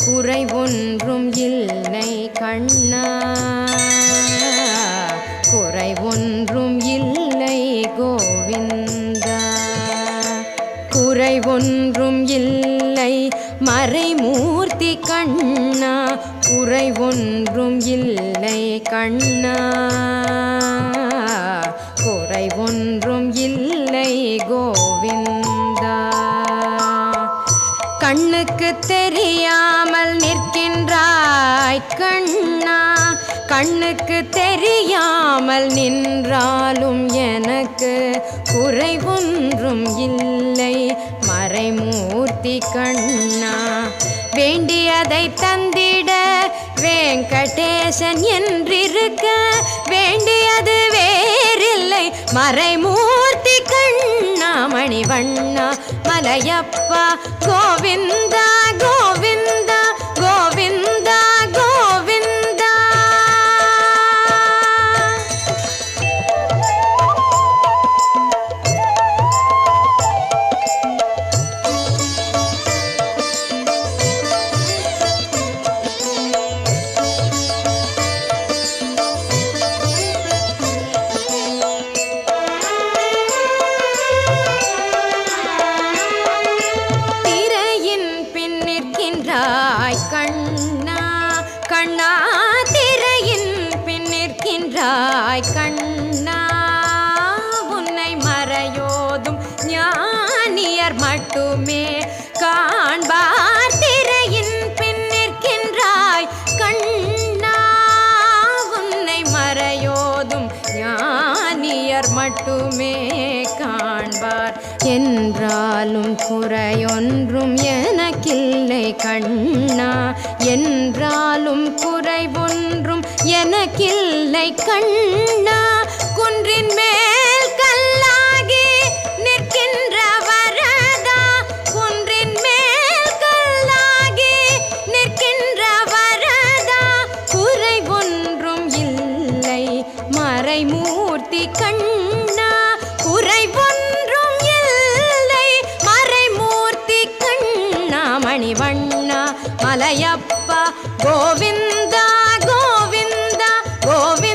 குறை ஒன்றும் இல்லை கண்ணா, குறை ஒன்றும் இல்லை கோவிந்தா. குறை ஒன்றும் இல்லை மறைமூர்த்தி கண்ணா, குறை ஒன்றும் இல்லை கண்ணா, குறை ஒன்றும் இல்லை கோவிந்தா. கண்ணுக்கு தெரியாமல் நிற்கின்றாய் கண்ணா, கண்ணுக்கு தெரியாமல் நின்றாலும் எனக்கு குறை ஒன்றும் இல்லை மறைமூர்த்தி கண்ணா. வேண்டியதை தந்திட வெங்கடேசன் என்றிருக்க, வேண்டியது வேறில்லை மறைமூர்த்தி கண்ணா. மணிவண்ணா மலையப்பா கோவிந்தா கோவிந்தா கோவிந்தா கோவிந்தா. கண்ணா கண்ணா திரையின் பின் நிற்கின்றாய் கண்ணா, உன்னை மறையோதும் ஞானியர் மட்டுமே காண்பார். திரையின் பின் நிற்கின்றாய் கண்ணா, உன்னை மறையோதும் ஞானியர் மட்டுமே காண்பார். என்றாலும் குறையொன்றும் எனக்கில்லை கண்ணா, என்றாலும் குறை ஒன்றும் எனக்கில்லை கண்ணா. குன்றின் மேல் கல்லாகி நிற்கின்ற வரதா, குன்றின் மேல் கல்லாகி நிற்கின்ற வரதா, குறை ஒன்றும் இல்லை மறைமூர்த்தி கண்ணா, குறை ஒன்றும் இல்லை மறைமூர்த்தி கண்ணா. மணிவண்ணா மலையப்பா கோவிந்தா கோவிந்தா கோவிந்தா.